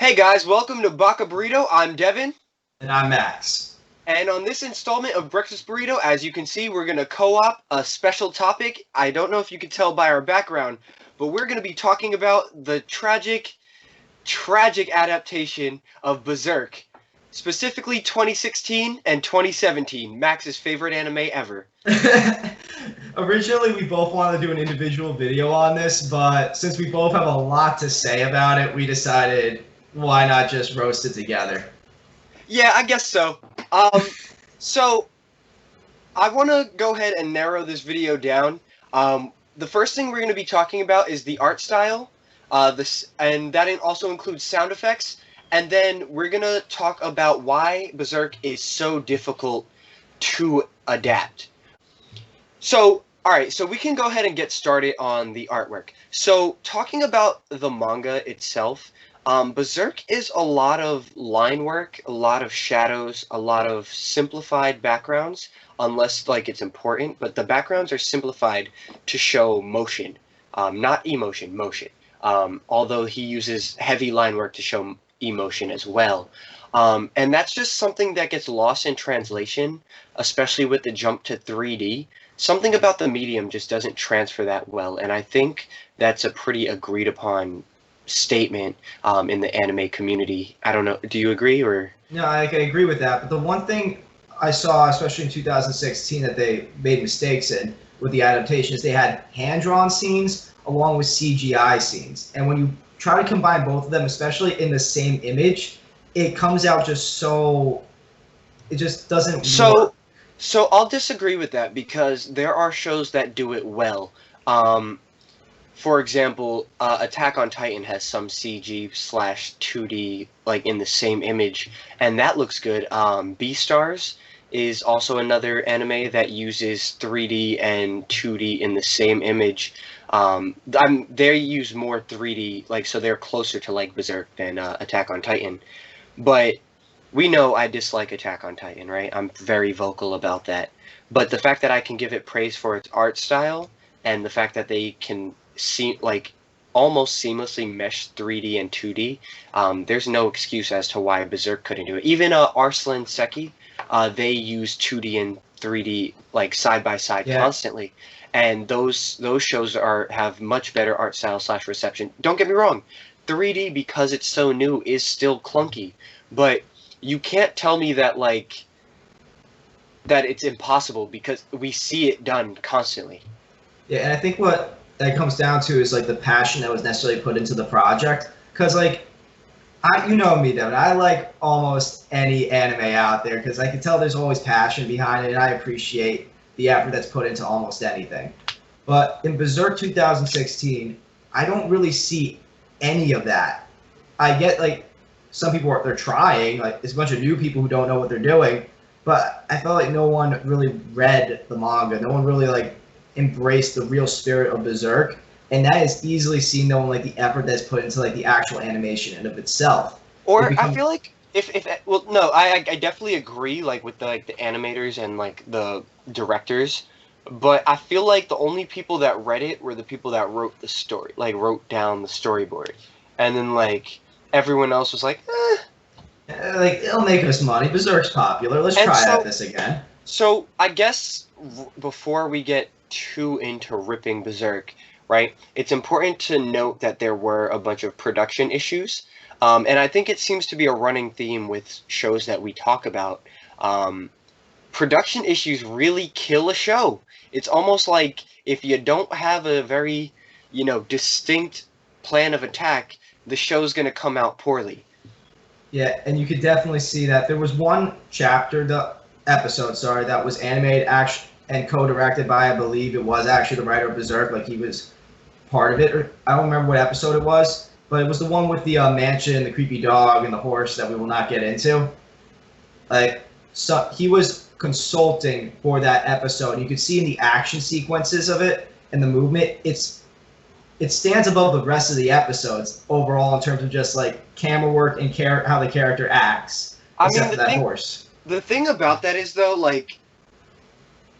Hey guys, welcome to Baka Burrito. I'm Devin. And I'm Max. And on this installment of Breakfast Burrito, as you can see, we're going to co-op a special topic. I don't know if you can tell by our background, but we're going to be talking about the tragic adaptation of Berserk. Specifically 2016 and 2017, Max's favorite anime ever. Originally, we both wanted to do an individual video on this, but since we both have a lot to say about it, we decided why not just roast it together. Yeah, I guess so. So I want to go ahead and narrow this video down. The first thing we're going to be talking about is the art style, and that also includes sound effects. And then we're going to talk about why Berserk is so difficult to adapt. So, alright, so we can go ahead and get started on the artwork. So, talking about the manga itself, Berserk is a lot of line work, a lot of shadows, a lot of simplified backgrounds, unless like it's important, but the backgrounds are simplified to show motion, not emotion, motion. Although he uses heavy line work to show emotion as well. And that's just something that gets lost in translation, especially with the jump to 3D. Something about the medium just doesn't transfer that well, and I think that's a pretty agreed upon statement in the anime community. I don't know. Do you agree or? No, I can agree with that. But the one thing I saw, especially in 2016, that they made mistakes in with the adaptation is they had hand-drawn scenes along with CGI scenes. And when you try to combine both of them, especially in the same image, it comes out just so... It just doesn't work. So I'll disagree with that because there are shows that do it well. For example, Attack on Titan has some CG/2D like in the same image, and that looks good. Beastars is also another anime that uses 3D and 2D in the same image. They use more 3D, like so they're closer to like Berserk than Attack on Titan. But we know I dislike Attack on Titan, right? I'm very vocal about that. But the fact that I can give it praise for its art style and the fact that they can see like almost seamlessly mesh 3D and 2D, there's no excuse as to why Berserk couldn't do it. Even Arslan Seki, they use 2D and 3D like side by side constantly, and those shows have much better art style/reception. Don't get me wrong, 3D because it's so new is still clunky, but you can't tell me that like that it's impossible because we see it done constantly. Yeah, and I think what that comes down to is like the passion that was necessarily put into the project. Because like, you know me, Devin, I like almost any anime out there because I can tell there's always passion behind it, and I appreciate the effort that's put into almost anything. But in Berserk 2016, I don't really see any of that. I get like some people they're trying, like there's a bunch of new people who don't know what they're doing, but I felt like no one really read the manga. No one really like embraced the real spirit of Berserk, and that is easily seen though in like the effort that's put into like the actual animation in of itself. Or I feel like if well no, I definitely agree like with the animators and like the directors, but I feel like the only people that read it were the people that wrote the story, like wrote down the storyboard, and then like everyone else was like, like it'll make us money. Berserk's popular. Let's try out this again. So I guess before we get too into ripping Berserk, right? It's important to note that there were a bunch of production issues, and I think it seems to be a running theme with shows that we talk about. Production issues really kill a show. It's almost like if you don't have a very, distinct plan of attack, the show's going to come out poorly. Yeah, and you could definitely see that. There was one chapter, that was animated and co-directed by, I believe it was actually the writer of Berserk, like he was part of it. I don't remember what episode it was, but it was the one with the mansion, the creepy dog, and the horse that we will not get into. Like, so he was consulting for that episode. You could see in the action sequences of it and the movement, it stands above the rest of the episodes overall in terms of just like camera work and how the character acts. Except for that horse. The thing about that is though, like,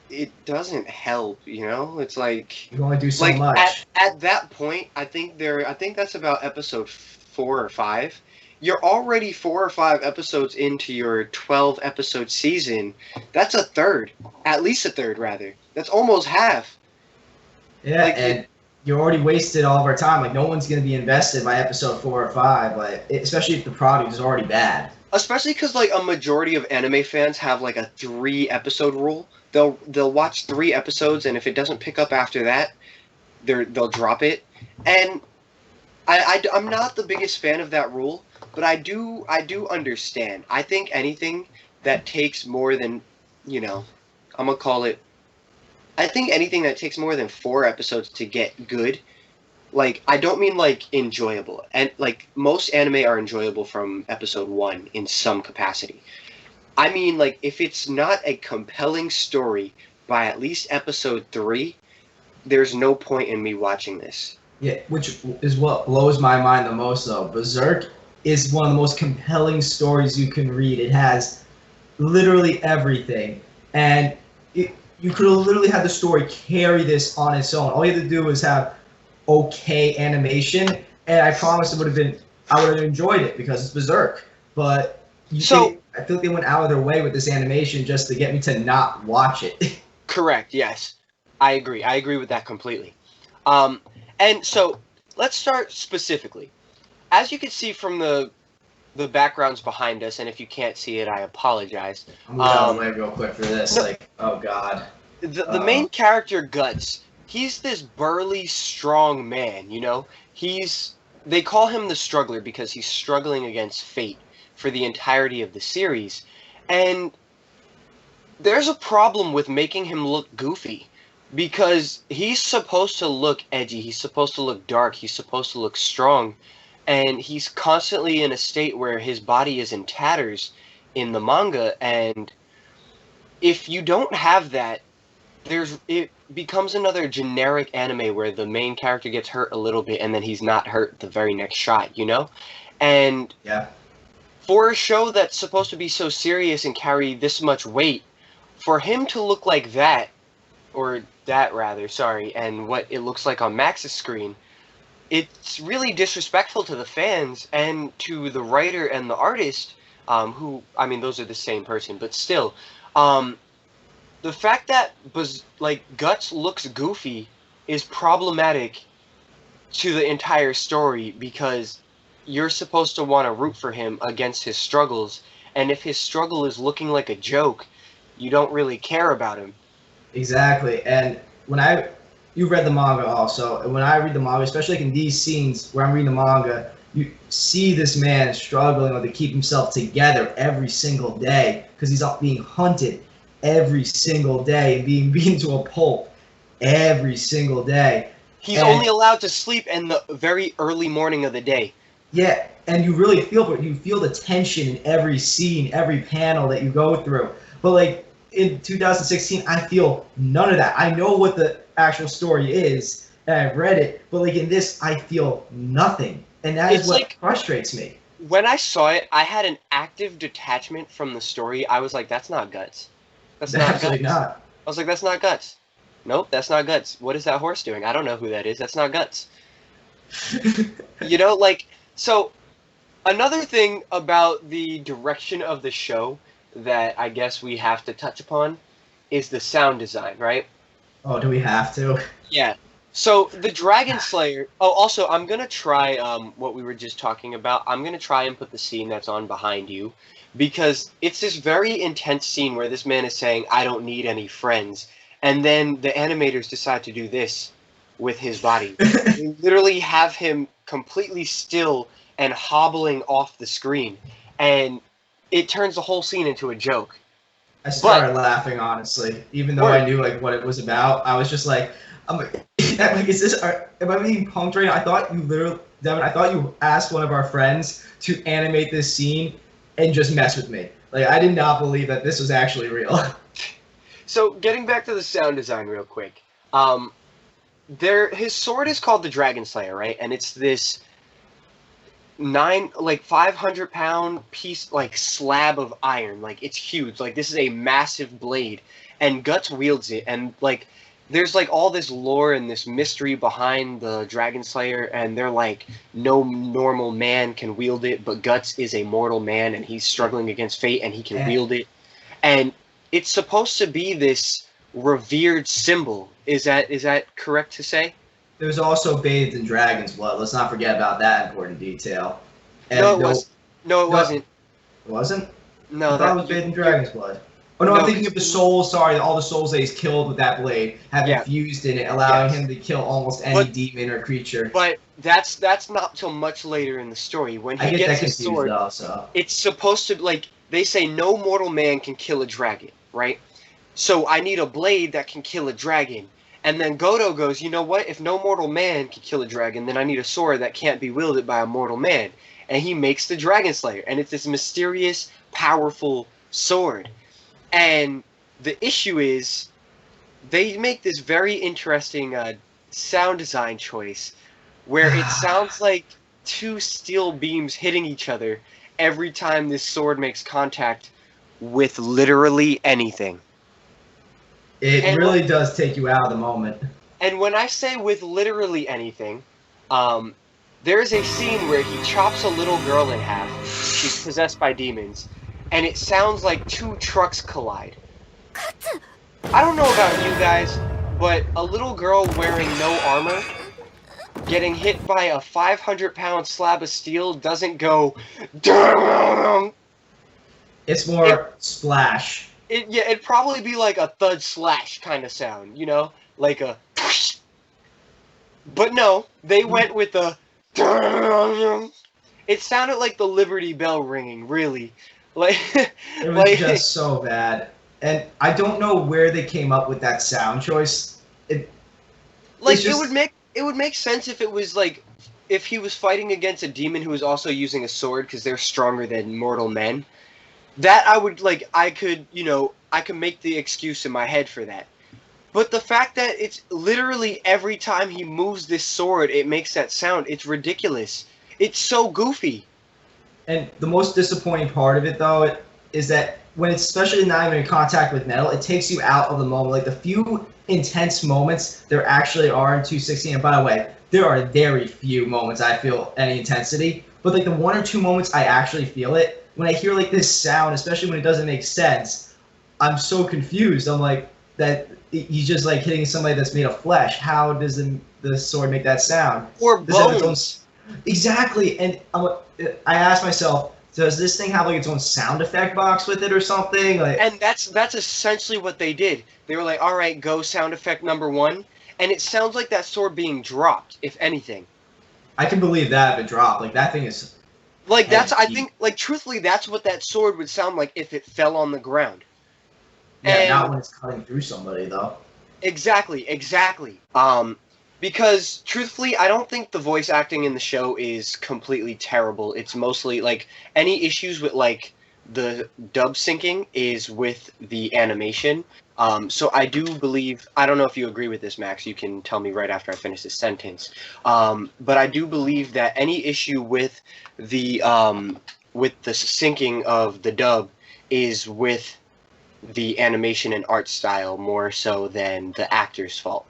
it doesn't help, It's like you can only do so much. At that point, I think that's about episode 4 or 5. you're already 4 or 5 episodes into your 12 episode season. That's a third, at least a third, rather. That's almost half. Yeah, Like, and you already wasted all of our time. Like, no one's going to be invested by episode 4 or 5, like, especially if the product is already bad. especially because like a majority of anime fans have like a 3 episode rule. They'll watch 3 episodes, and if it doesn't pick up after that, they'll drop it. And I'm not the biggest fan of that rule, but I do understand. I think anything that takes more than, I'm gonna call it. I think anything that takes more than 4 episodes to get good, like I don't mean like enjoyable, and like most anime are enjoyable from episode 1 in some capacity. I mean like if it's not a compelling story by at least episode 3, there's no point in me watching this. Yeah, which is what blows my mind the most, though. Berserk is one of the most compelling stories you can read. It has literally everything, and you could have literally had the story carry this on its own. All you had to do was have okay animation, and I promise I would have enjoyed it because it's Berserk. But I feel like they went out of their way with this animation just to get me to not watch it. Correct. Yes, I agree. I agree with that completely. And so let's start specifically. As you can see from the backgrounds behind us, and if you can't see it, I apologize. I'm gonna get out of the way real quick for this. No, like, oh god. the main character, Guts, he's this burly, strong man. They call him the struggler because he's struggling against fate for the entirety of the series, and there's a problem with making him look goofy. Because he's supposed to look edgy, he's supposed to look dark, he's supposed to look strong, and he's constantly in a state where his body is in tatters in the manga, and if you don't have that, it becomes another generic anime where the main character gets hurt a little bit and then he's not hurt the very next shot, And yeah, for a show that's supposed to be so serious and carry this much weight, for him to look like that, or that rather, sorry, and what it looks like on Max's screen, it's really disrespectful to the fans and to the writer and the artist, who, I mean, those are the same person, but still, the fact that Guts looks goofy is problematic to the entire story because you're supposed to want to root for him against his struggles, and if his struggle is looking like a joke, you don't really care about him. Exactly, and you read the manga also, and when I read the manga, especially like in these scenes where I'm reading the manga, you see this man struggling to keep himself together every single day because he's up being hunted every single day and being beaten to a pulp every single day. He's only allowed to sleep in the very early morning of the day. Yeah, and you really feel the tension in every scene, every panel that you go through. But like in 2016, I feel none of that. I know what the actual story is, and I've read it, but like in this, I feel nothing, and that is what frustrates me. When I saw it, I had an active detachment from the story. I was like, "That's not Guts. That's not Guts." I was like, "That's not Guts. Nope, that's not Guts. What is that horse doing? I don't know who that is. That's not Guts." So another thing about the direction of the show that I guess we have to touch upon is the sound design, right? Oh, do we have to? Yeah. So the Dragon Slayer. Oh, also, I'm gonna try what we were just talking about. I'm gonna try and put the scene that's on behind you, because it's this very intense scene where this man is saying, "I don't need any friends," and then the animators decide to do this with his body. They literally have him completely still and hobbling off the screen, and it turns the whole scene into a joke. I started laughing, honestly, even though I knew like what it was about. I was just like, am I being punked right now? I thought you literally, Devin, I thought you asked one of our friends to animate this scene and just mess with me. Like, I did not believe that this was actually real. So, getting back to the sound design real quick. His sword is called the Dragon Slayer, right? And it's this 500-pound piece, slab of iron. Like, it's huge. Like, this is a massive blade. And Guts wields it. And, there's like all this lore and this mystery behind the Dragon Slayer, and they're like, no normal man can wield it, but Guts is a mortal man, and he's struggling against fate, and he can wield it. And it's supposed to be this revered symbol. Is that correct to say? It was also bathed in dragon's blood. Let's not forget about that important detail. And No, it was. No, it wasn't. It wasn't? No, I thought it was bathed in dragon's blood. Oh no, I'm thinking of the souls. Sorry, all the souls that he's killed with that blade have infused in it, allowing him to kill almost any demon or creature. But that's not till much later in the story when he gets his sword. Also. It's supposed to, like, they say no mortal man can kill a dragon, right? So I need a blade that can kill a dragon. And then Godo goes, you know what? If no mortal man can kill a dragon, then I need a sword that can't be wielded by a mortal man. And he makes the Dragon Slayer, and it's this mysterious, powerful sword. And the issue is, they make this very interesting sound design choice, where it sounds like two steel beams hitting each other every time this sword makes contact with literally anything. It really does take you out of the moment. And when I say with literally anything, there's a scene where he chops a little girl in half. She's possessed by demons. And it sounds like two trucks collide. I don't know about you guys, but a little girl wearing no armor getting hit by a 500-pound slab of steel doesn't go... It's more splash. It'd probably be like a thud slash kind of sound, you know? Like a... But no, they went with the... It sounded like the Liberty Bell ringing, really. Like, it was just so bad, and I don't know where they came up with that sound choice. It would make sense if it was like if he was fighting against a demon who was also using a sword because they're stronger than mortal men. That I could make the excuse in my head for that. But the fact that it's literally every time he moves this sword, it makes that sound. It's ridiculous. It's so goofy. And the most disappointing part of it, though, is that when it's especially not even in contact with metal, it takes you out of the moment. Like, the few intense moments there actually are in 216, and by the way, there are very few moments I feel any intensity, but, like, the one or two moments I actually feel it, when I hear, like, this sound, especially when it doesn't make sense, I'm so confused. I'm like, that he's just, like, hitting somebody that's made of flesh. How does the sword make that sound? Or bones. Exactly, and I asked myself, does this thing have like its own sound effect box with it or something? Like, and that's essentially what they did. They were like, all right, go sound effect number 1, and it sounds like that sword being dropped, if anything. I can believe that if it dropped. Like, that thing is... Like, that's, I think, like, truthfully, that's what that sword would sound like if it fell on the ground. Yeah, and not when it's cutting through somebody, though. Exactly. Because, truthfully, I don't think the voice acting in the show is completely terrible. It's mostly, like, any issues with, like, the dub syncing is with the animation. So I do believe, I don't know if you agree with this, Max, you can tell me right after I finish this sentence. But I do believe that any issue with the syncing of the dub is with the animation and art style more so than the actor's fault.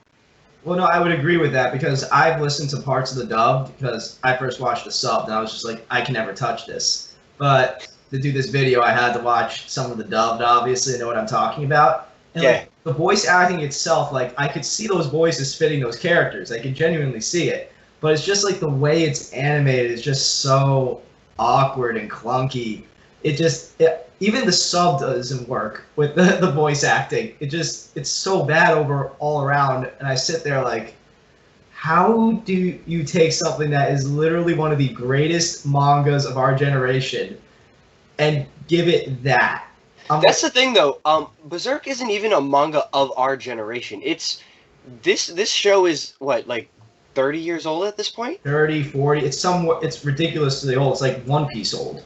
Well, no, I would agree with that because I've listened to parts of the dub because I first watched the sub and I was just like, I can never touch this. But to do this video, I had to watch some of the dubbed, obviously, to know what I'm talking about. And like, the voice acting itself, like, I could see those voices fitting those characters. I could genuinely see it. But it's just like the way it's animated is just so awkward and clunky. Even the sub doesn't work with the voice acting. It's so bad all around, and I sit there like, how do you take something that is literally one of the greatest mangas of our generation and give it that? That's the thing, though. Berserk isn't even a manga of our generation. It's this show is what, like 30 years old at this point? 30, 40. It's ridiculously old. It's like One Piece old.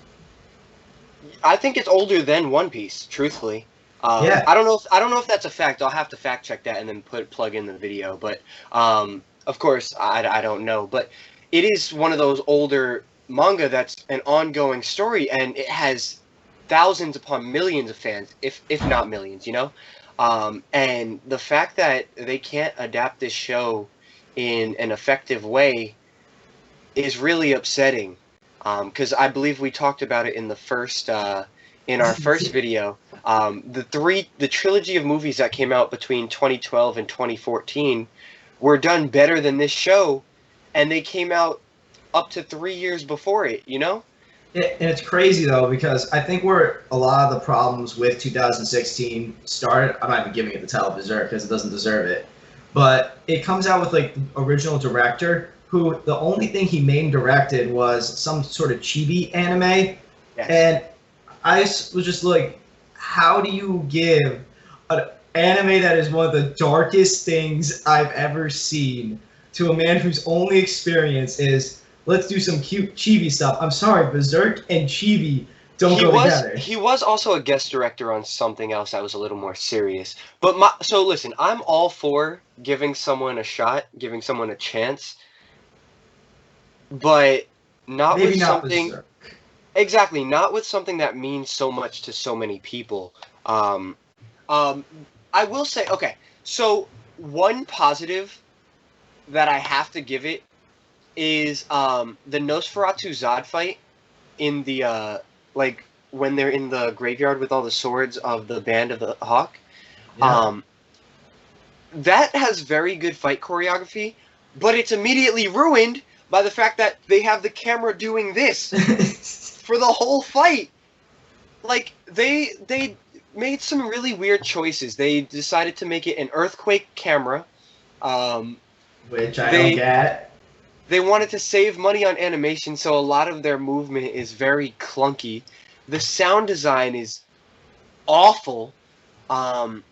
I think it's older than One Piece, truthfully. Yeah. I don't know if that's a fact. I'll have to fact check that and then plug in the video. But of course, I don't know. But it is one of those older manga that's an ongoing story, and it has thousands upon millions of fans, if not millions. You know. And the fact that they can't adapt this show in an effective way is really upsetting. Because I believe we talked about it in the first, in our first video. The trilogy of movies that came out between 2012 and 2014 were done better than this show, and they came out up to 3 years before it. You know? And it's crazy though, because I think where a lot of the problems with 2016 started, I'm not even giving it the title Berserk because it doesn't deserve it, but it comes out with like the original director who the only thing he main directed was some sort of chibi anime. Yes. And I was just like, how do you give an anime that is one of the darkest things I've ever seen to a man whose only experience is, let's do some cute chibi stuff? I'm sorry, Berserk and chibi don't go together. He was also a guest director on something else that was a little more serious. But so listen, I'm all for giving someone a shot, giving someone a chance, but not Maybe with not something. Berserk. Exactly, not with something that means so much to so many people. I will say, okay, so one positive that I have to give it is the Nosferatu Zod fight in the like when they're in the graveyard with all the swords of the Band of the Hawk. Yeah. That has very good fight choreography, but it's immediately ruined by the fact that they have the camera doing this for the whole fight. Like they made some really weird choices. They decided to make it an earthquake camera. Which I don't get. They wanted to save money on animation, so a lot of their movement is very clunky. The sound design is awful. And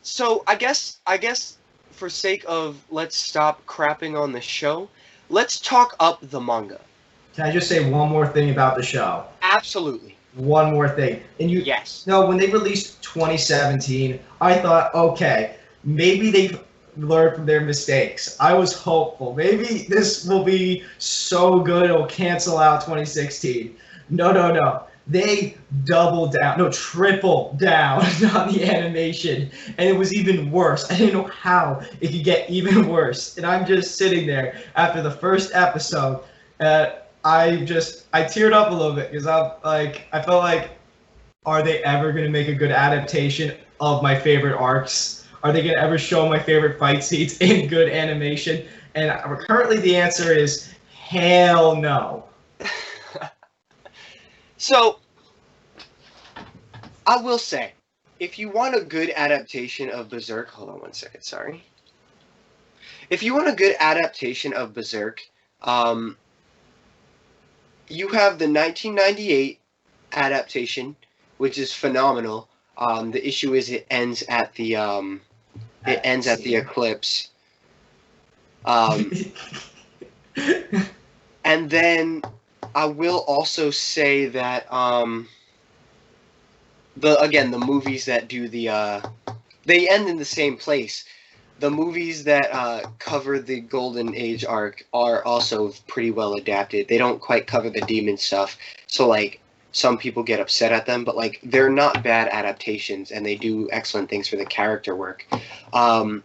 so I guess for sake of let's stop crapping on the show, let's talk up the manga. Can I just say one more thing about the show? Absolutely. One more thing. And you Yes. No, when they released 2017, I thought, okay, maybe they've learned from their mistakes. I was hopeful. Maybe this will be so good it'll cancel out 2016. No. They doubled down, no, tripled down on the animation, and it was even worse. I didn't know how it could get even worse. And I'm just sitting there after the first episode. I teared up a little bit because I felt like, are they ever going to make a good adaptation of my favorite arcs? Are they going to ever show my favorite fight scenes in good animation? And currently the answer is hell no. So, I will say, if you want a good adaptation of Berserk, hold on one second, sorry. If you want a good adaptation of Berserk, you have the 1998 adaptation, which is phenomenal. The issue is it ends at the eclipse. And then I will also say that the movies that do they end in the same place. The movies that cover the Golden Age arc are also pretty well adapted. They don't quite cover the demon stuff, so like some people get upset at them, but like they're not bad adaptations, and they do excellent things for the character work. But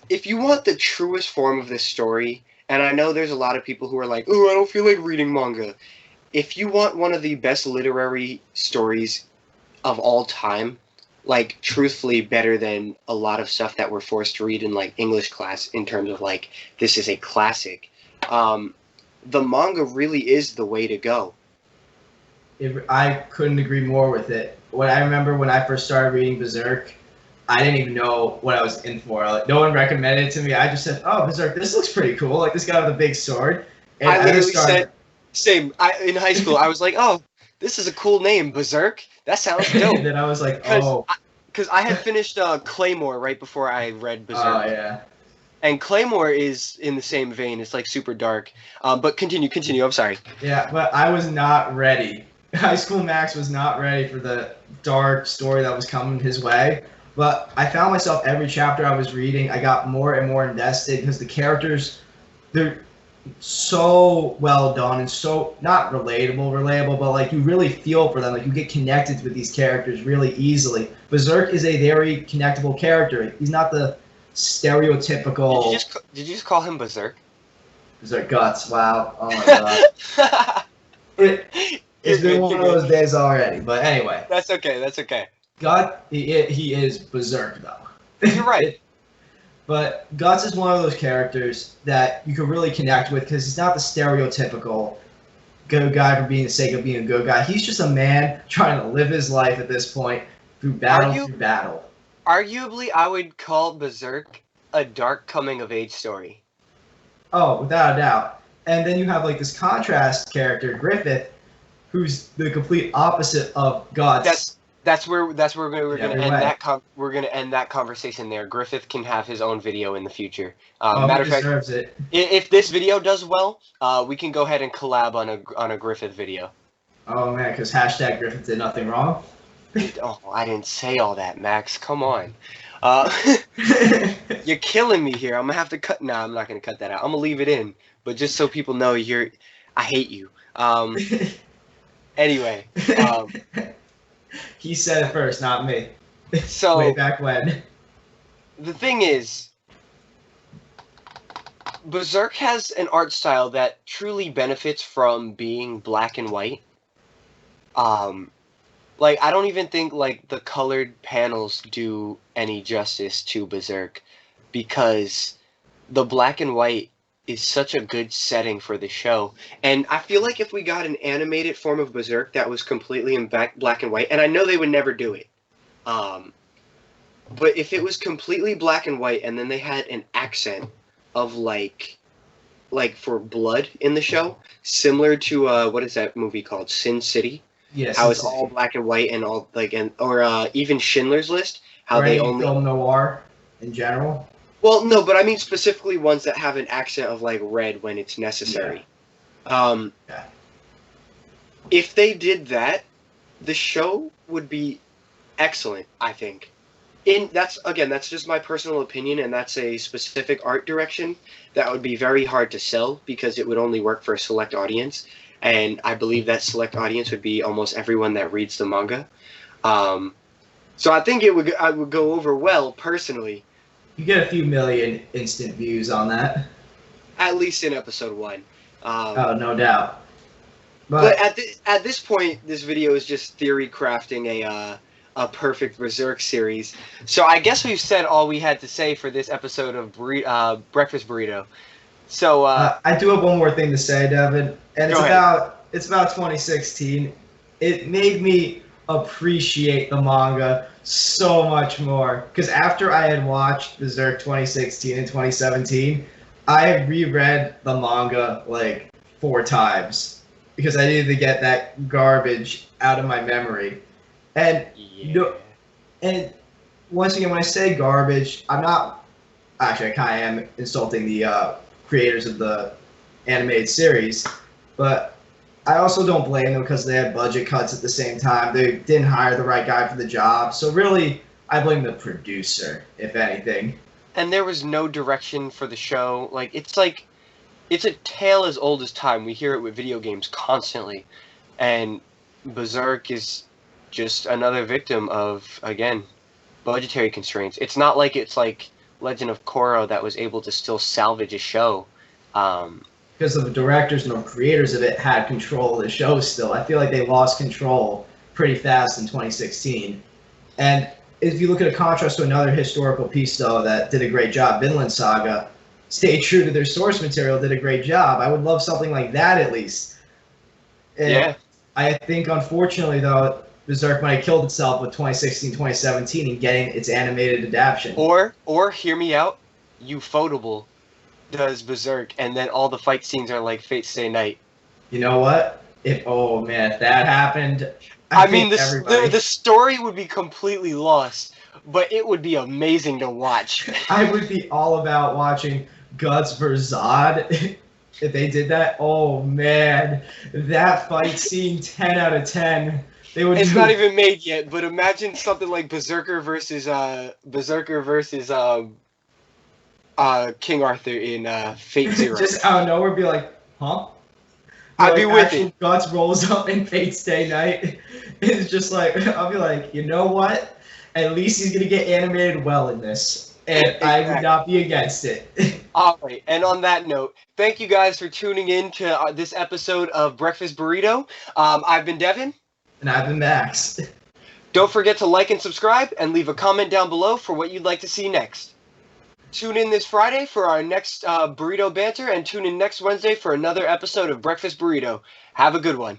if you want the truest form of this story, and I know there's a lot of people who are like, "Oh, I don't feel like reading manga." If you want one of the best literary stories of all time, like truthfully better than a lot of stuff that we're forced to read in like English class in terms of like this is a classic, the manga really is the way to go. I couldn't agree more with it. What I remember when I first started reading Berserk, I didn't even know what I was in for. Like, no one recommended it to me. I just said, "Oh, Berserk, this looks pretty cool. Like this guy with a big sword." And I literally said, same. In high school, I was like, "Oh, this is a cool name, Berserk. That sounds dope." And then I was like, "Oh," because I had finished Claymore right before I read Berserk. Oh yeah. And Claymore is in the same vein. It's like super dark. But continue. I'm sorry. Yeah, but I was not ready. High School Max was not ready for the dark story that was coming his way. But I found myself every chapter I was reading, I got more and more invested because the characters, so well done and so not relatable, but like you really feel for them. Like you get connected with these characters really easily. Berserk is a very connectable character. He's not the stereotypical. Did you just call him Berserk? Berserk Guts. Wow. Oh my god. It's been one of those days already. But anyway. That's okay. That's okay. Gut. He is Berserk though. You're right. But Guts is one of those characters that you can really connect with because he's not the stereotypical good guy for being the sake of being a good guy. He's just a man trying to live his life at this point through battle. Arguably, I would call Berserk a dark coming-of-age story. Oh, without a doubt. And then you have like this contrast character, Griffith, who's the complete opposite of Guts. That's where we're gonna end that conversation there. Griffith can have his own video in the future. Matter of fact, if this video does well, we can go ahead and collab on a Griffith video. Oh man, because hashtag Griffith did nothing wrong. Oh, I didn't say all that, Max. Come on. You're killing me here. I'm gonna have to cut. Nah, I'm not gonna cut that out. I'm gonna leave it in, but just so people know I hate you. Anyway. He said it first, not me. So way back when. The thing is, Berserk has an art style that truly benefits from being black and white. Like I don't even think like the colored panels do any justice to Berserk because the black and white is such a good setting for the show. And I feel like if we got an animated form of Berserk that was completely in black and white, and I know they would never do it, but if it was completely black and white and then they had an accent of like for blood in the show, similar to what is that movie called? Sin City? Yes. How it's all black and white and all like or even Schindler's List, how they only film noir in general. Well, no, but I mean specifically ones that have an accent of like red when it's necessary. Yeah. If they did that, the show would be excellent, I think. That's just my personal opinion, and that's a specific art direction that would be very hard to sell because it would only work for a select audience, and I believe that select audience would be almost everyone that reads the manga. So I think I would go over well personally. You get a few million instant views on that. At least in episode 1. Oh, no doubt. But at this point, this video is just theory crafting a perfect Berserk series. So I guess we've said all we had to say for this episode of Breakfast Burrito. So I do have one more thing to say, Devin, and it's about 2016. It made me appreciate the manga so much more because after I had watched Berserk 2016 and 2017, I had reread the manga like 4 times because I needed to get that garbage out of my memory. And and once again, when I say garbage, I'm not actually I kind of am insulting the creators of the animated series, but I also don't blame them because they had budget cuts at the same time. They didn't hire the right guy for the job. So really, I blame the producer, if anything. And there was no direction for the show. It's a tale as old as time. We hear it with video games constantly. And Berserk is just another victim of, again, budgetary constraints. It's not like it's like Legend of Korra that was able to still salvage a show. Because the directors and the creators of it had control of the show still. I feel like they lost control pretty fast in 2016. And if you look at a contrast to another historical piece, though, that did a great job, Vinland Saga, stayed true to their source material, did a great job. I would love something like that at least. And yeah. I think, unfortunately, though, Berserk might have killed itself with 2016, 2017 and getting its animated adaptation. Or hear me out, Ufotable does Berserk, and then all the fight scenes are like Fate Stay Night. You know what? If that happened, I mean, the story would be completely lost, but it would be amazing to watch. I would be all about watching Guts vs. Zod if they did that. Oh man, that fight scene, 10 out of 10. It's not even made yet, but imagine something like Berserker versus King Arthur in Fate Zero. Just out of nowhere, be like, huh? I'd be with actual it. Guts rolls up in Fate's Day Night. It's just like, I'll be like, you know what? At least he's gonna get animated well in this, and I would not be against it. All right, and on that note, thank you guys for tuning in to this episode of Breakfast Burrito. I've been Devin. And I've been Max. Don't forget to like and subscribe, and leave a comment down below for what you'd like to see next. Tune in this Friday for our next Burrito Banter, and tune in next Wednesday for another episode of Breakfast Burrito. Have a good one.